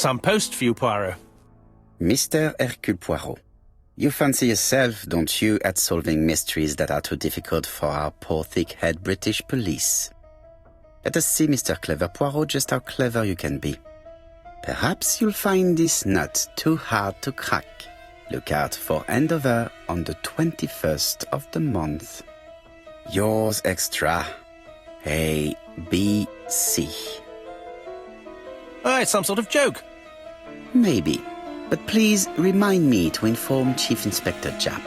some post for you, Poirot. Mr. Hercule Poirot, you fancy yourself, don't you, at solving mysteries that are too difficult for our poor thick-head British police. Let us see, Mr. Clever Poirot, just how clever you can be. Perhaps you'll find this nut too hard to crack. Look out for handover on the 21st of the month. Yours extra, A, B, C. Oh, it's some sort of joke. Maybe, but please remind me to inform Chief Inspector Japp.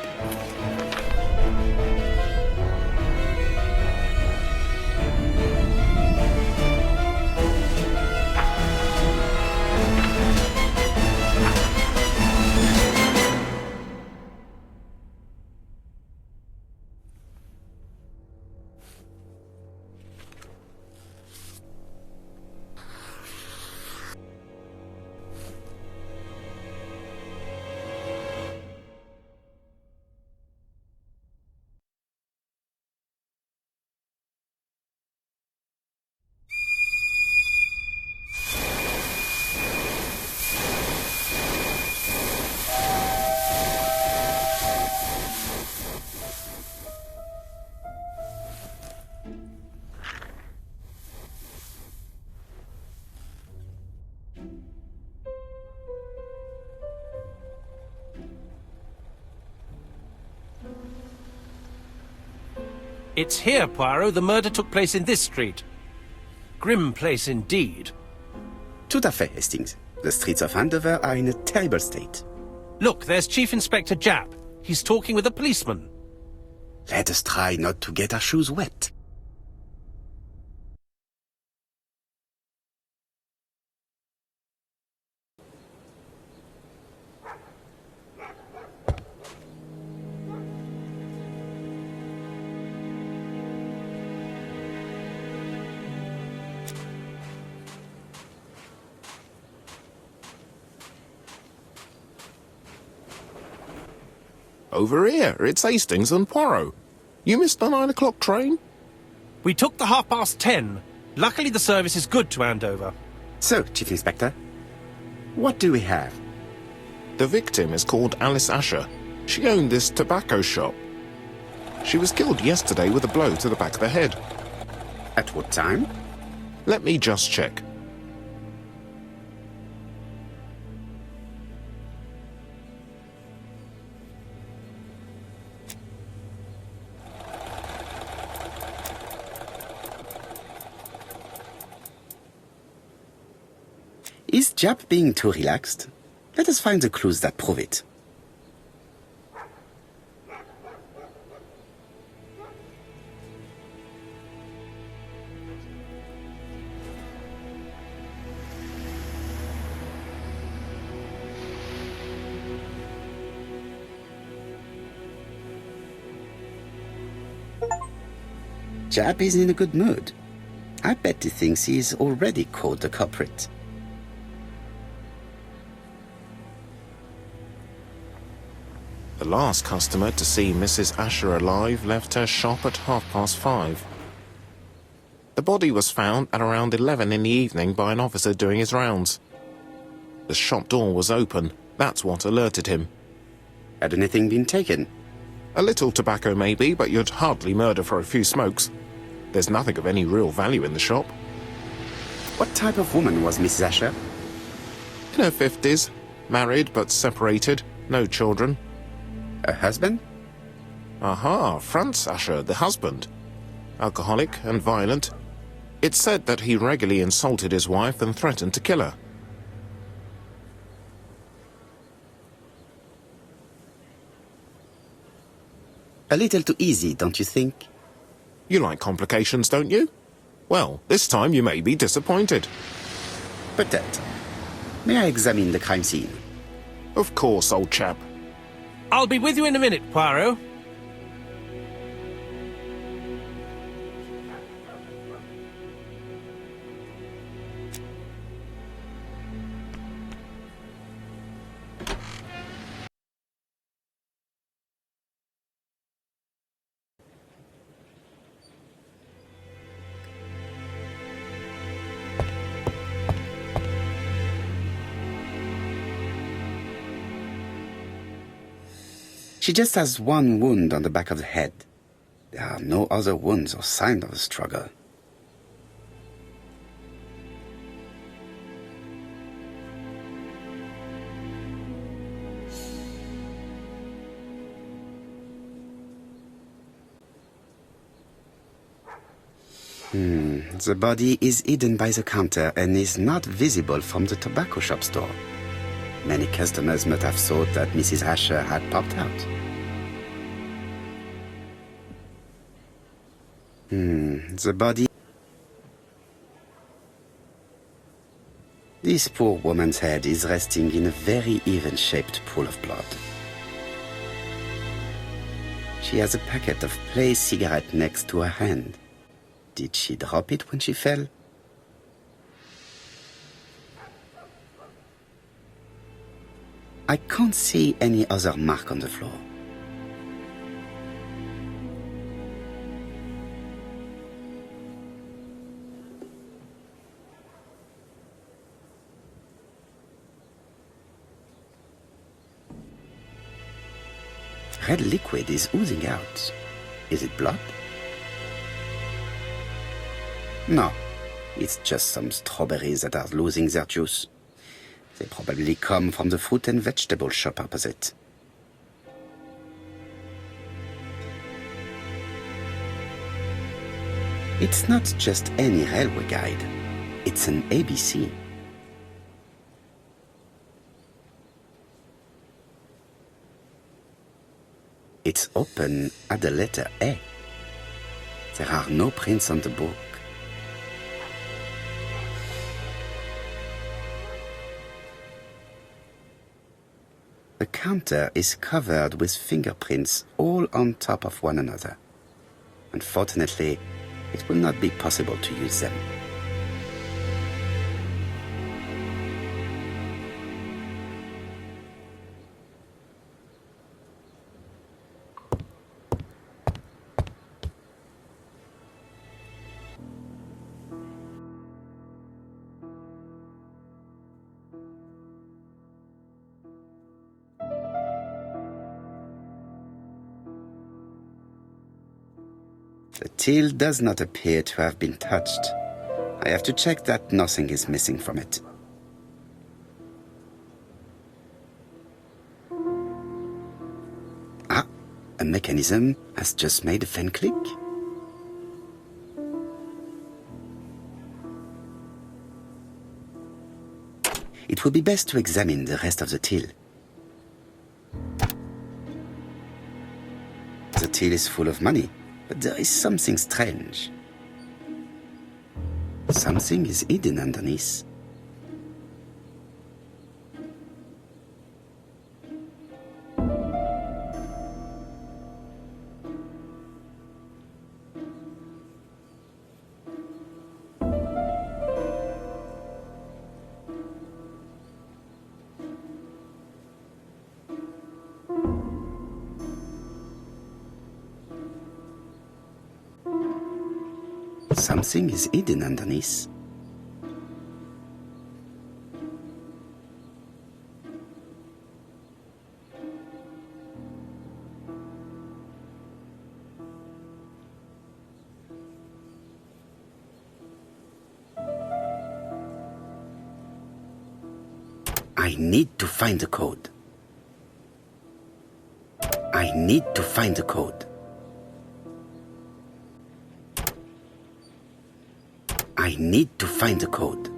It's here, Poirot. The murder took place in this street. Grim place indeed. Tout à fait, Hastings. The streets of Andover are in a terrible state. Look, there's Chief Inspector Japp. He's talking with a policeman. Let us try not to get our shoes wet. Over here, it's Hastings and Poirot. You missed the 9 o'clock train? We took the 10:30. Luckily the service is good to Andover. So, Chief Inspector, what do we have? The victim is called Alice Asher. She owned this tobacco shop. She was killed yesterday with a blow to the back of the head. At what time? Let me just check. Is Japp being too relaxed? Let us find the clues that prove it. Japp is in a good mood. I bet he thinks he's already caught the culprit. The last customer to see Mrs. Asher alive left her shop at 5:30. The body was found at around 11 in the evening by an officer doing his rounds. The shop door was open. That's what alerted him. Had anything been taken? A little tobacco maybe, but you'd hardly murder for a few smokes. There's nothing of any real value in the shop. What type of woman was Mrs. Asher? In her 50s, married but separated, no children. Her husband? Aha, Franz Asher, the husband. Alcoholic and violent. It's said that he regularly insulted his wife and threatened to kill her. A little too easy, don't you think? You like complications, don't you? Well, this time you may be disappointed. Peut-être. May I examine the crime scene? Of course, old chap. I'll be with you in a minute, Poirot. She just has one wound on the back of the head. There are no other wounds or signs of a struggle. The body is hidden by the counter and is not visible from the tobacco shop store. Many customers must have thought that Mrs. Asher had popped out. The body... This poor woman's head is resting in a very even-shaped pool of blood. She has a packet of placed cigarette next to her hand. Did she drop it when she fell? I can't see any other mark on the floor. Red liquid is oozing out. Is it blood? No, it's just some strawberries that are losing their juice. They probably come from the fruit and vegetable shop opposite. It's not just any railway guide. It's an ABC. It's open at the letter A. There are no prints on the book. The counter is covered with fingerprints all on top of one another. Unfortunately, it will not be possible to use them. The till does not appear to have been touched. I have to check that nothing is missing from it. Ah, a mechanism has just made a fan click. It would be best to examine the rest of the till. The till is full of money. But there is something strange. Something is hidden underneath. Something is hidden underneath. I need to find the code. I need to find the code. I need to find the code.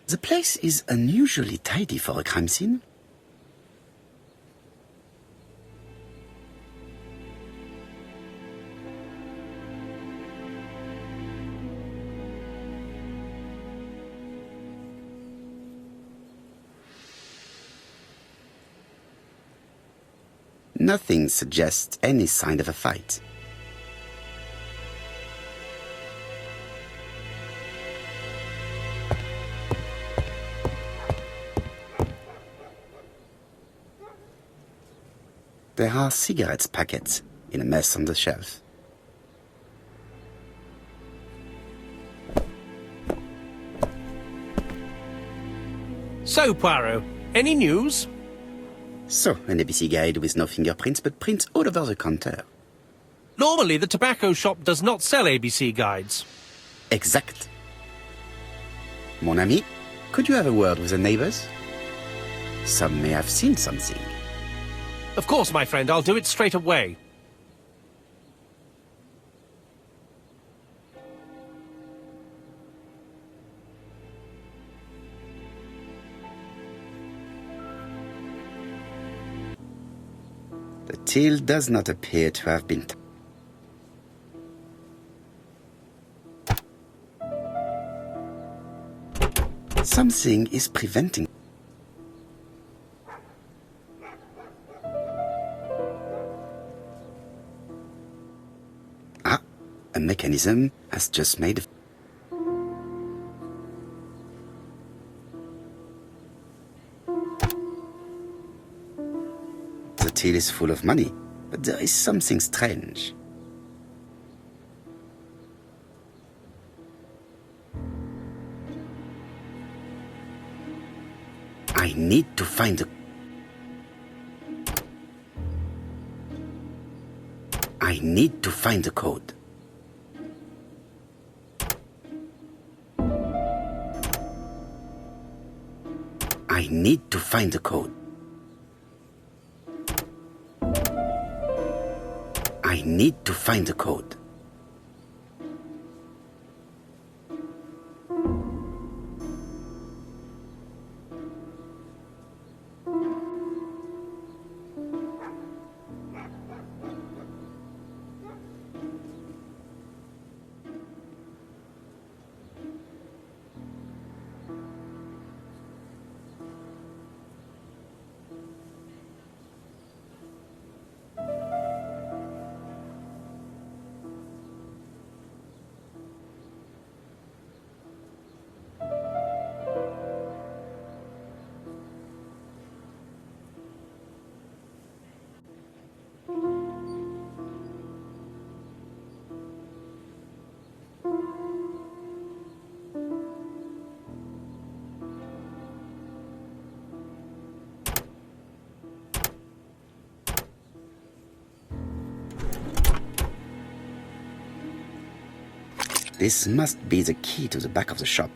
The place is unusually tidy for a crime scene. Nothing suggests any sign of a fight. There are cigarette packets in a mess on the shelf. So, Poirot, any news? So, an ABC guide with no fingerprints but prints all over the counter. Normally, the tobacco shop does not sell ABC guides. Exact. Mon ami, could you have a word with the neighbors? Some may have seen something. Of course, my friend, I'll do it straight away. The till does not appear to have been... Something is preventing... Ah, a mechanism has just made a... The till is full of money, but there is something strange. I need to find the... I need to find the code. I need to find the code. I need to find the code. This must be the key to the back of the shop.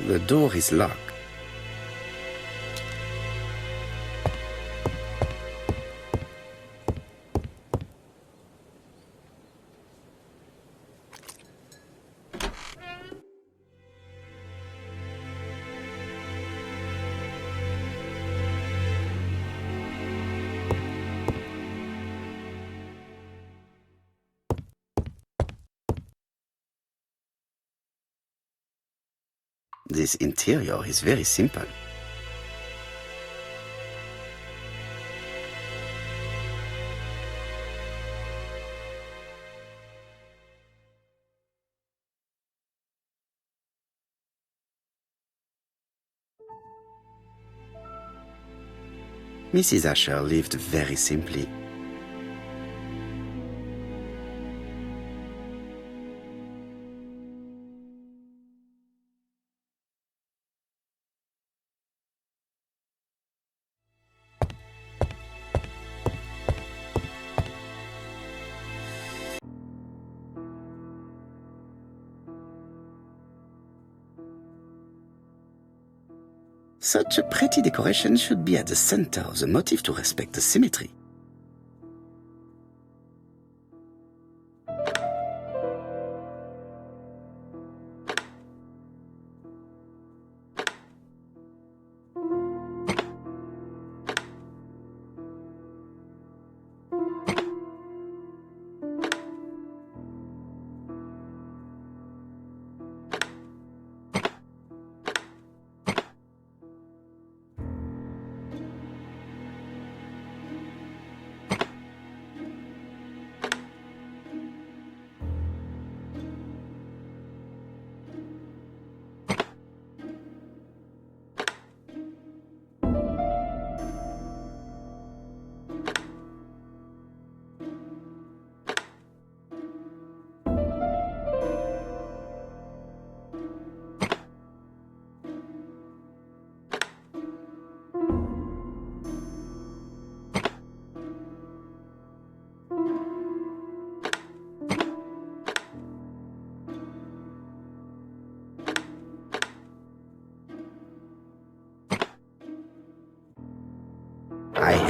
The door is locked. This interior is very simple. Mrs. Asher lived very simply. Such a pretty decoration should be at the center of the motif to respect the symmetry.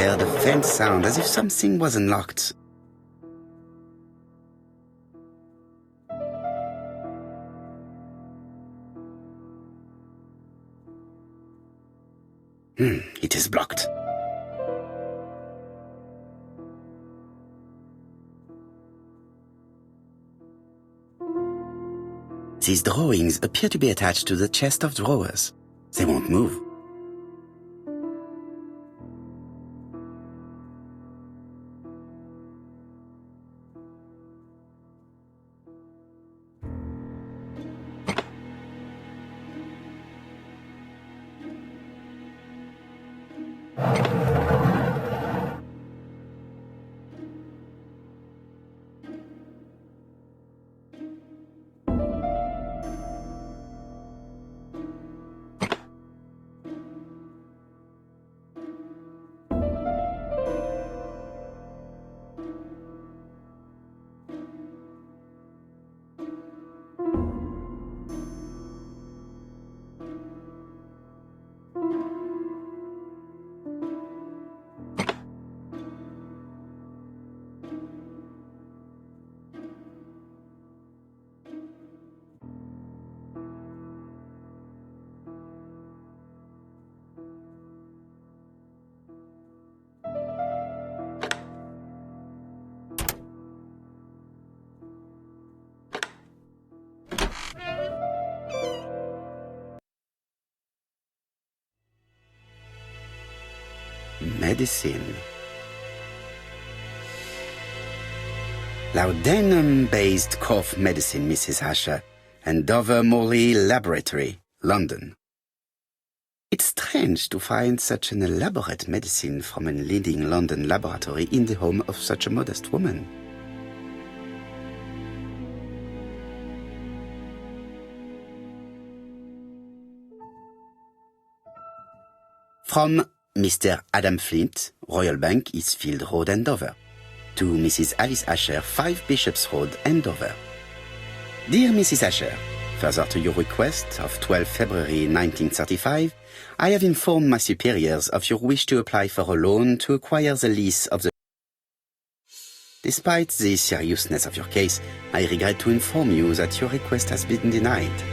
heard a faint sound as if something was unlocked. It is blocked. These drawings appear to be attached to the chest of drawers. They won't move. Medicine. Laudanum-based cough medicine, Mrs. Asher, and Dover Morley Laboratory, London. It's strange to find such an elaborate medicine from a leading London laboratory in the home of such a modest woman. From Mr. Adam Flint, Royal Bank, Eastfield Road, Andover. To Mrs. Alice Asher, 5 Bishops Road, Andover. Dear Mrs. Asher, further to your request of 12 February 1935, I have informed my superiors of your wish to apply for a loan to acquire the lease of the... Despite the seriousness of your case, I regret to inform you that your request has been denied.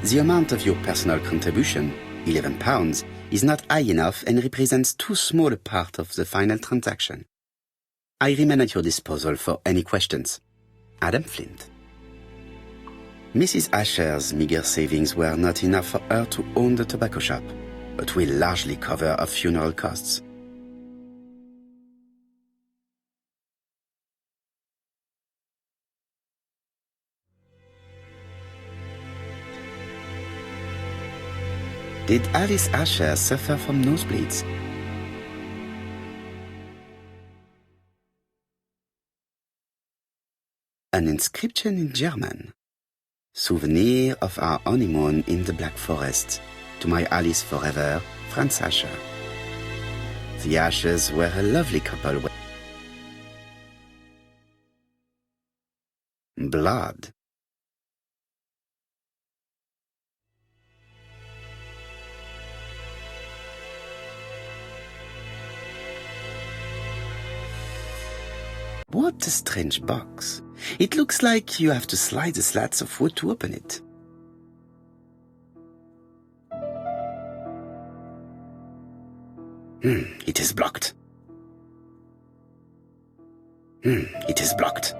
The amount of your personal contribution, £11, is not high enough and represents too small a part of the final transaction. I remain at your disposal for any questions. Adam Flint. Mrs. Asher's meager savings were not enough for her to own the tobacco shop, but will largely cover her funeral costs. Did Alice Asher suffer from nosebleeds? An inscription in German. Souvenir of our honeymoon in the Black Forest. To my Alice forever, Franz Asher. The Ashers were a lovely couple. Blood. What a strange box. It looks like you have to slide the slats of wood to open it. It is blocked. It is blocked.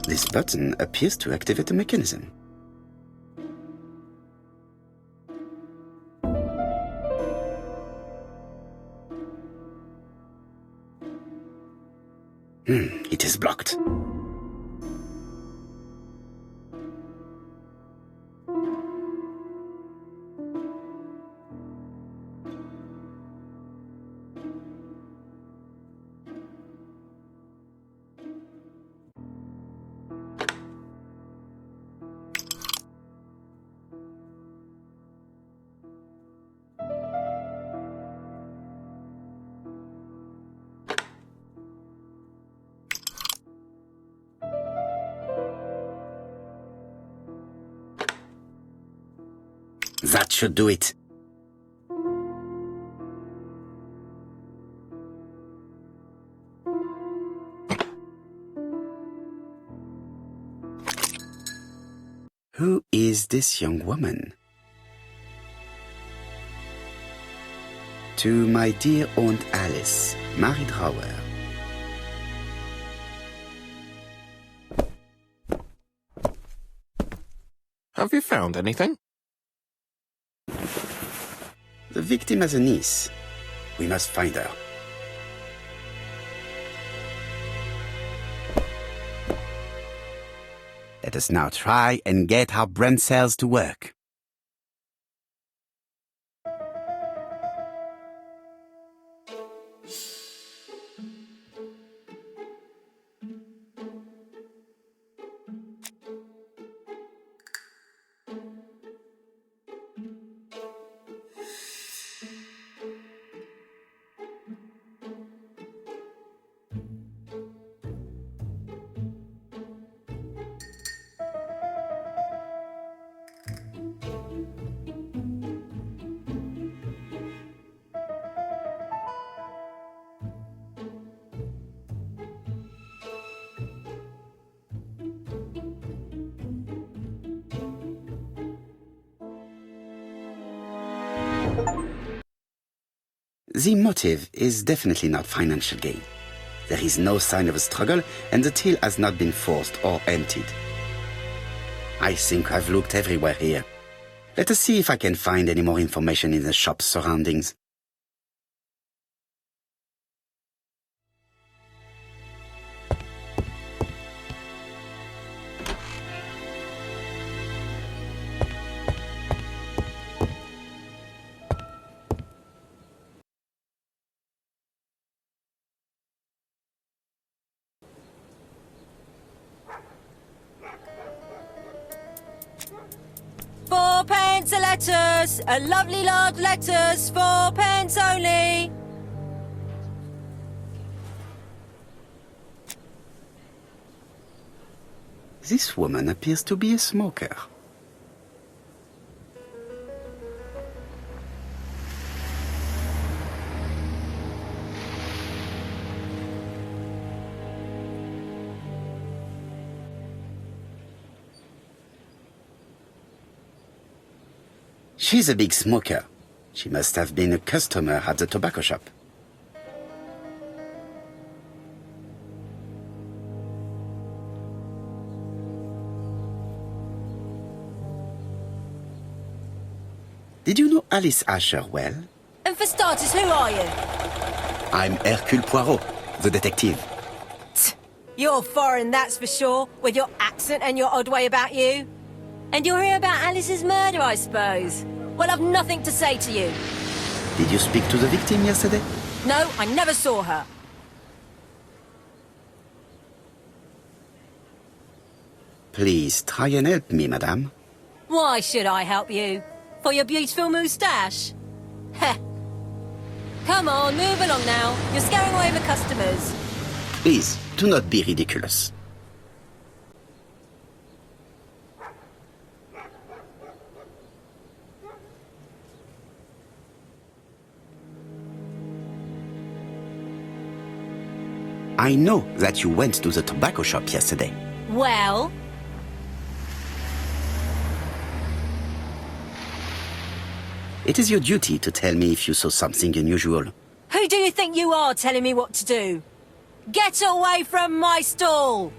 This button appears to activate the mechanism. It is blocked. That should do it. Who is this young woman? To my dear Aunt Alice, Mary Drower. Have you found anything? The victim has a niece. We must find her. Let us now try and get our brain cells to work. The motive is definitely not financial gain. There is no sign of a struggle, and the till has not been forced or emptied. I think I've looked everywhere here. Let us see if I can find any more information in the shop's surroundings. £4 a letters, a lovely large letters, 4 pence only. This woman appears to be a smoker. She's a big smoker. She must have been a customer at the tobacco shop. Did you know Alice Asher well? And for starters, who are you? I'm Hercule Poirot, the detective. You're foreign, that's for sure, with your accent and your odd way about you. And you're here about Alice's murder, I suppose. Well, I've nothing to say to you. Did you speak to the victim yesterday? No, I never saw her. Please try and help me, madame. Why should I help you? For your beautiful moustache? Heh. Come on, move along now. You're scaring away the customers. Please, do not be ridiculous. I know that you went to the tobacco shop yesterday. Well? It is your duty to tell me if you saw something unusual. Who do you think you are telling me what to do? Get away from my stall!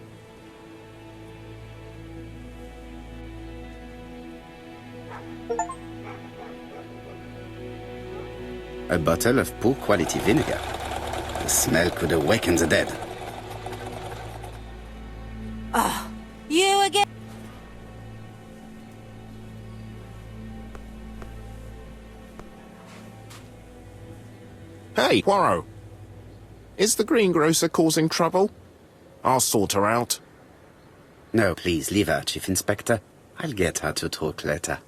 A bottle of poor quality vinegar. The smell could awaken the dead. You again? Hey, Poirot. Is the greengrocer causing trouble? I'll sort her out. No, please, leave her, Chief Inspector. I'll get her to talk later.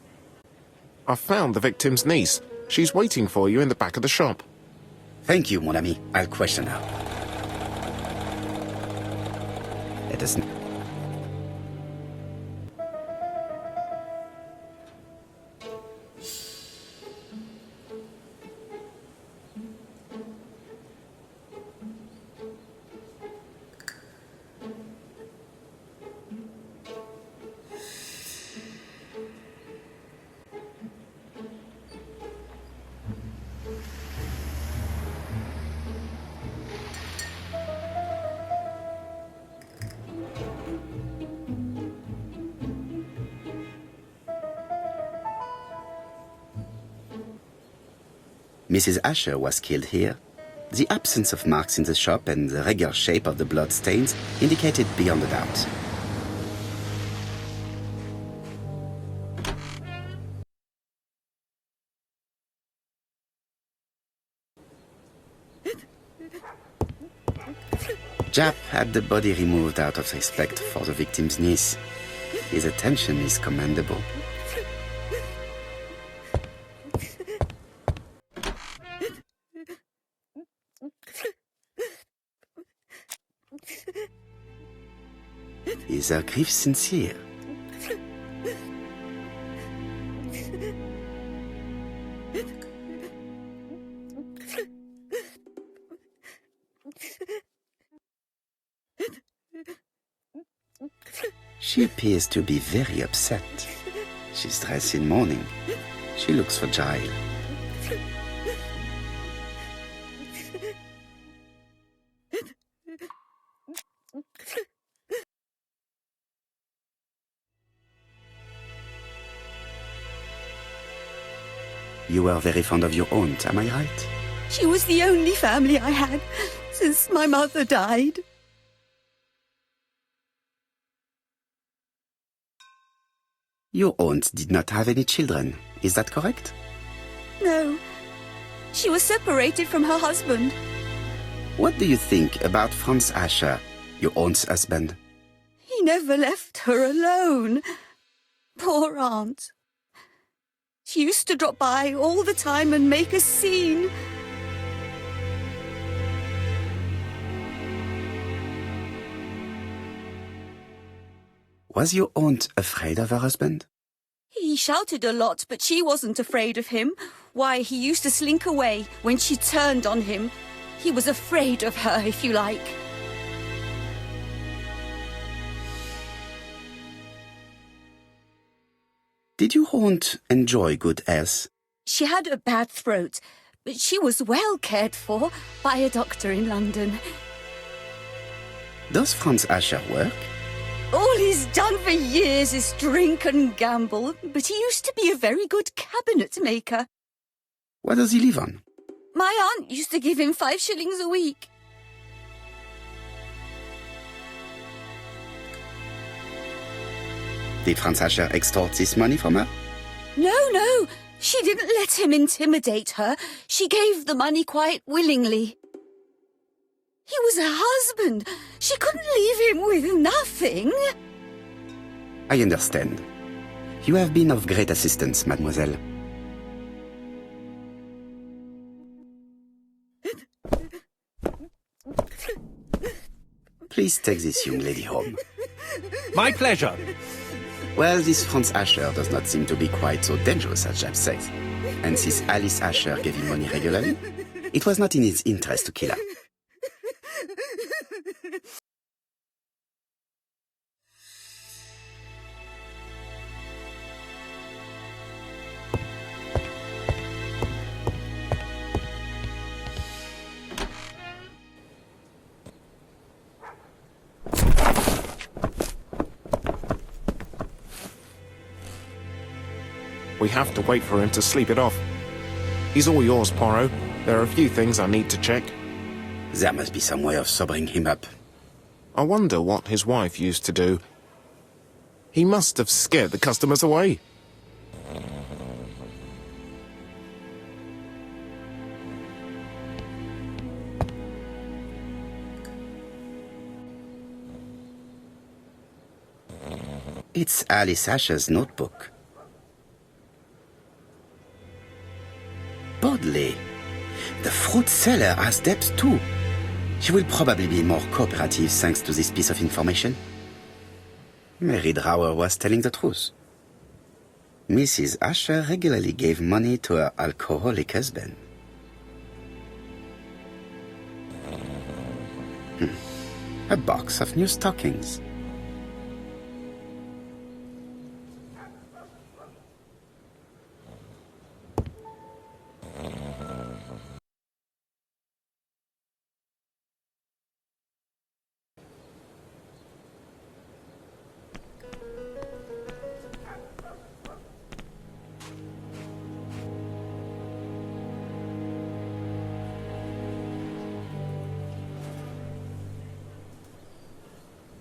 I've found the victim's niece. She's waiting for you in the back of the shop. Thank you, mon ami. I'll question her. Let us... Mrs. Asher was killed here. The absence of marks in the shop and the regular shape of the blood stains indicated beyond a doubt. Japp had the body removed out of respect for the victim's niece. His attention is commendable. Is her grief sincere? She appears to be very upset. She's dressed in mourning. She looks fragile. You were very fond of your aunt, am I right? She was the only family I had since my mother died. Your aunt did not have any children, is that correct? No. She was separated from her husband. What do you think about Franz Asher, your aunt's husband? He never left her alone. Poor aunt. She used to drop by all the time and make a scene. Was your aunt afraid of her husband? He shouted a lot, but she wasn't afraid of him. Why, he used to slink away when she turned on him. He was afraid of her, if you like. Did your aunt enjoy good health? She had a bad throat, but she was well cared for by a doctor in London. Does Franz Asher work? All he's done for years is drink and gamble, but he used to be a very good cabinet maker. What does he live on? My aunt used to give him 5 shillings a week. Did Franz Asher extort this money from her? No. She didn't let him intimidate her. She gave the money quite willingly. He was her husband. She couldn't leave him with nothing. I understand. You have been of great assistance, mademoiselle. Please take this young lady home. My pleasure. Well, this Franz Asher does not seem to be quite so dangerous as Japp says. And since Alice Asher gave him money regularly, it was not in his interest to kill her. We have to wait for him to sleep it off. He's all yours, Poirot. There are a few things I need to check. There must be some way of sobering him up. I wonder what his wife used to do. He must have scared the customers away. It's Alice Asher's notebook. Bodley. The fruit seller has debts too. She will probably be more cooperative thanks to this piece of information. Mary Drower was telling the truth. Mrs. Asher regularly gave money to her alcoholic husband. A box of new stockings.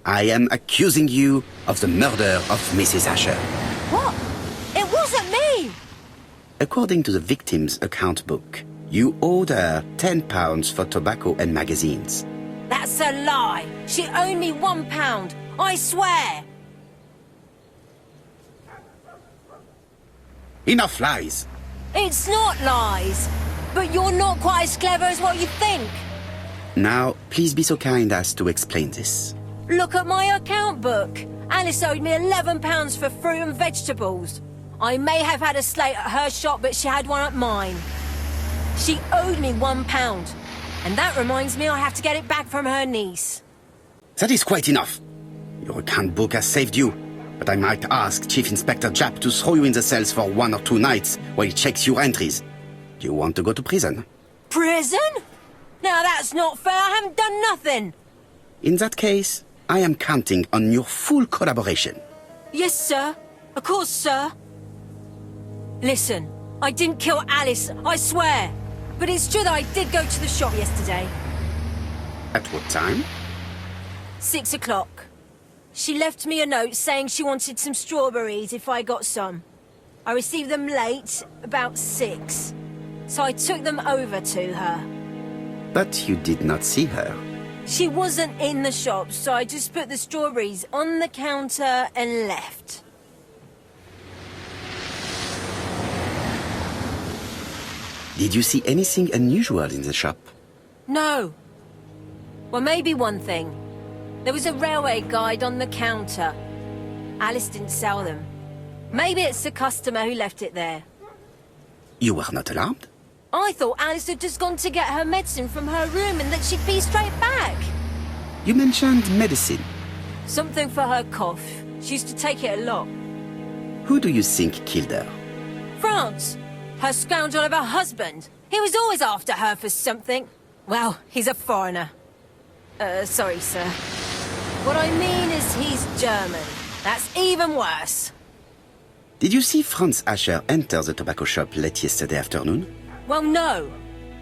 I am accusing you of the murder of Mrs. Asher. What? It wasn't me! According to the victim's account book, you owed her £10 for tobacco and magazines. That's a lie. She owed me £1. I swear. Enough lies! It's not lies. But you're not quite as clever as what you think. Now, please be so kind as to explain this. Look at my account book. Alice owed me £11 for fruit and vegetables. I may have had a slate at her shop, but she had one at mine. She owed me £1. And that reminds me I have to get it back from her niece. That is quite enough. Your account book has saved you, but I might ask Chief Inspector Japp to throw you in the cells for 1 or 2 nights while he checks your entries. Do you want to go to prison? Prison? Now that's not fair. I haven't done nothing. In that case, I am counting on your full collaboration. Yes, sir. Of course, sir. Listen, I didn't kill Alice, I swear. But it's true that I did go to the shop yesterday. At what time? 6 o'clock. She left me a note saying she wanted some strawberries if I got some. I received them late, about 6. So I took them over to her. But you did not see her. She wasn't in the shop, so I just put the strawberries on the counter and left. Did you see anything unusual in the shop? No. Well, maybe one thing. There was a railway guide on the counter. Alice didn't sell them. Maybe it's the customer who left it there. You were not alarmed? I thought Alice had just gone to get her medicine from her room and that she'd be straight back. You mentioned medicine. Something for her cough. She used to take it a lot. Who do you think killed her? France. Her scoundrel of a husband. He was always after her for something. Well, he's a foreigner. Sorry, sir. What I mean is he's German. That's even worse. Did you see Franz Asher enter the tobacco shop late yesterday afternoon? Well, no.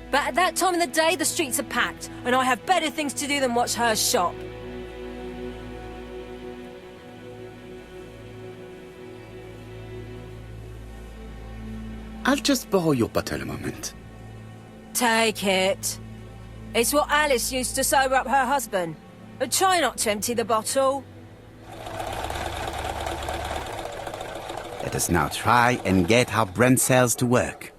But at that time of the day, the streets are packed, and I have better things to do than watch her shop. I'll just borrow your bottle a moment. Take it. It's what Alice used to sober up her husband. But try not to empty the bottle. Let us now try and get our brain cells to work.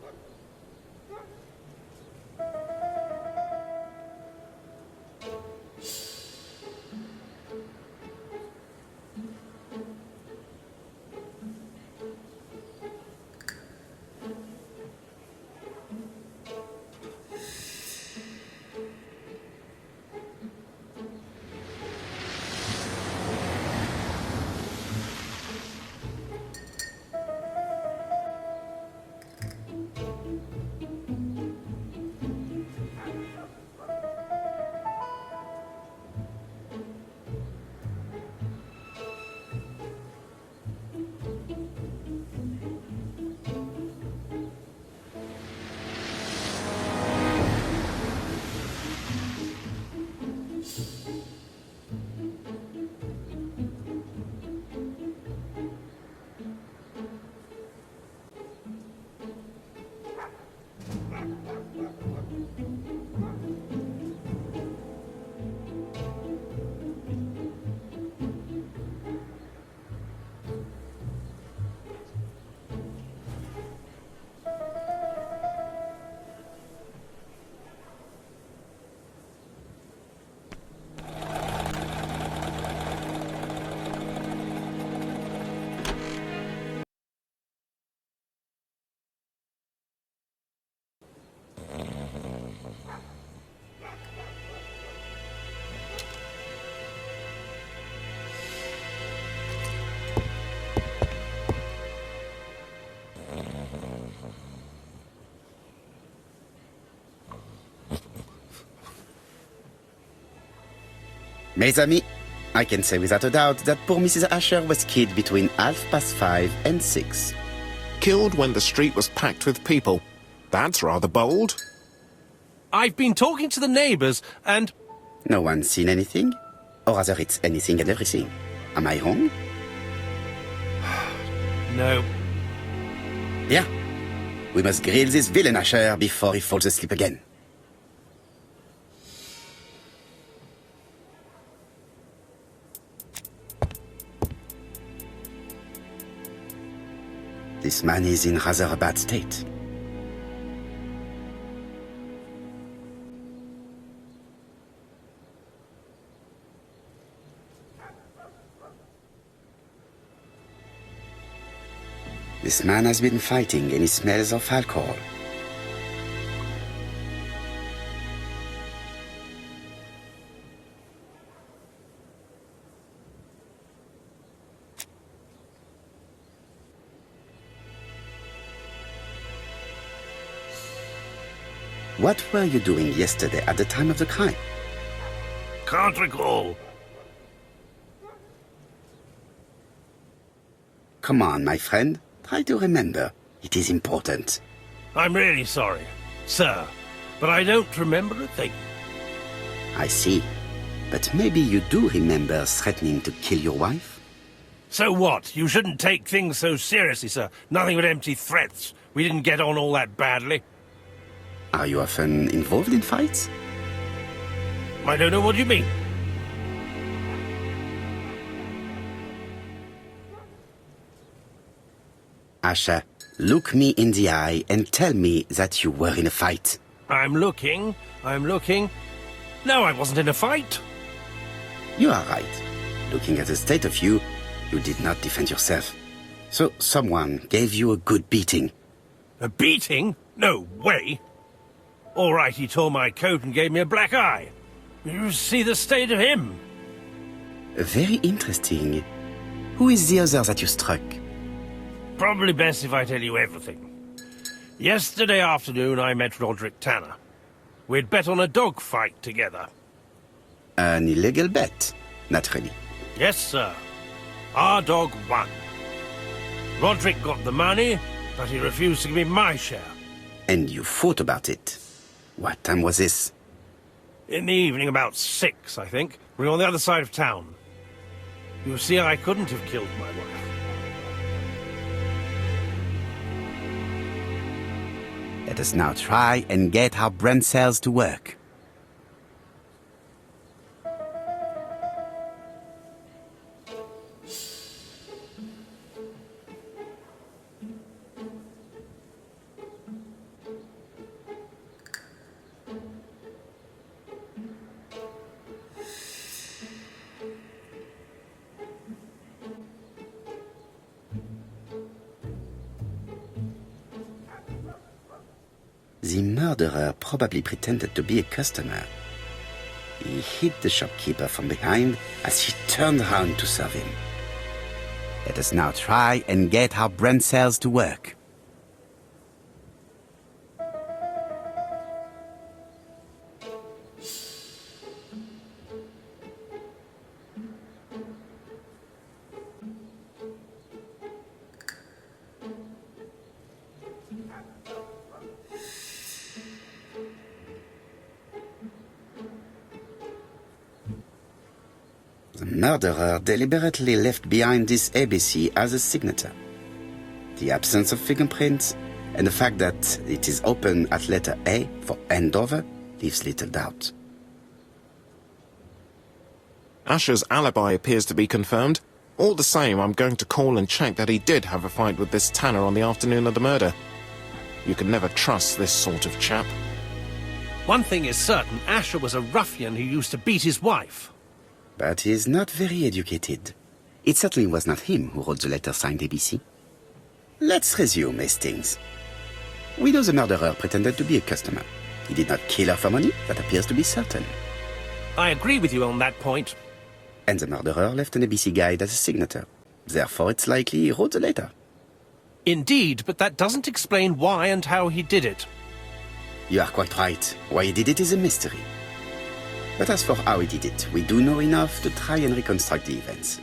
Mes amis, I can say without a doubt that poor Mrs. Asher was killed between 5:30 and 6. Killed when the street was packed with people. That's rather bold. I've been talking to the neighbours, and... No one seen anything? Or rather, it's anything and everything. Am I wrong? No. Yeah. We must grill this villain Asher before he falls asleep again. This man is in rather a bad state. This man has been fighting and he smells of alcohol. What were you doing yesterday at the time of the crime? Can't recall. Come on, my friend. Try to remember. It is important. I'm really sorry, sir, but I don't remember a thing. I see. But maybe you do remember threatening to kill your wife? So what? You shouldn't take things so seriously, sir. Nothing but empty threats. We didn't get on all that badly. Are you often involved in fights? I don't know what you mean. Asher, look me in the eye and tell me that you were in a fight. I'm looking. No, I wasn't in a fight. You are right. Looking at the state of you, you did not defend yourself. So someone gave you a good beating. A beating? No way. All right, he tore my coat and gave me a black eye. You see the state of him. Very interesting. Who is the other that you struck? Probably best if I tell you everything. Yesterday afternoon, I met Roderick Tanner. We'd bet on a dog fight together. An illegal bet, naturally. Yes, sir. Our dog won. Roderick got the money, but he refused to give me my share. And you fought about it. What time was this? In the evening, about 6, I think. We were on the other side of town. You see, I couldn't have killed my wife. Let us now try and get our brain cells to work. The murderer probably pretended to be a customer. He hit the shopkeeper from behind as he turned around to serve him. Let us now try and get our brain cells to work. The murderer deliberately left behind this ABC as a signature. The absence of fingerprints and the fact that it is open at letter A for Andover leaves little doubt. Asher's alibi appears to be confirmed. All the same, I'm going to call and check that he did have a fight with this Tanner on the afternoon of the murder. You can never trust this sort of chap. One thing is certain, Asher was a ruffian who used to beat his wife. But he is not very educated. It certainly was not him who wrote the letter signed ABC. Let's resume, Hastings. We know the murderer pretended to be a customer. He did not kill her for money, that appears to be certain. I agree with you on that point. And the murderer left an ABC guide as a signature. Therefore, it's likely he wrote the letter. Indeed, but that doesn't explain why and how he did it. You are quite right. Why he did it is a mystery. But as for how he did it, we do know enough to try and reconstruct the events.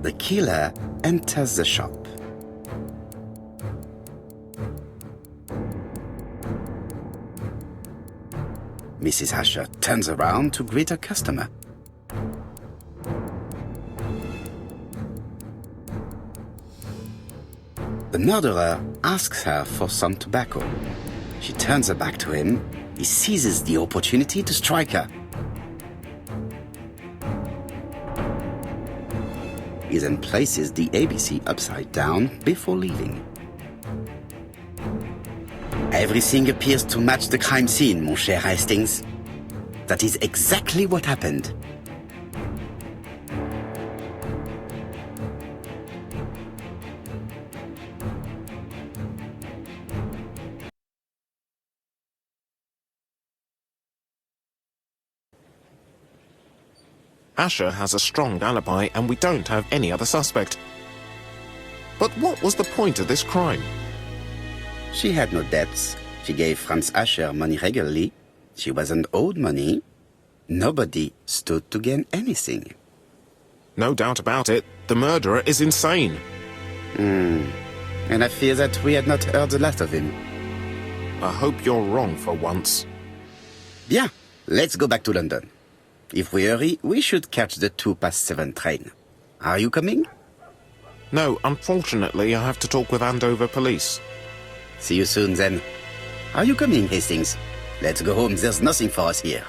The killer enters the shop. Mrs. Asher turns around to greet her customer. The murderer asks her for some tobacco. She turns her back to him. He seizes the opportunity to strike her. He then places the ABC upside down before leaving. Everything appears to match the crime scene, mon cher Hastings. That is exactly what happened. Asher has a strong alibi and we don't have any other suspect. But what was the point of this crime? She had no debts. She gave Franz Asher money regularly. She wasn't owed money. Nobody stood to gain anything. No doubt about it, the murderer is insane. And I fear that we had not heard the last of him. I hope you're wrong for once. Bien, let's go back to London. If we hurry, we should catch the 7:02 train. Are you coming? No, unfortunately, I have to talk with Andover police. See you soon, then. Are you coming, Hastings? Let's go home. There's nothing for us here.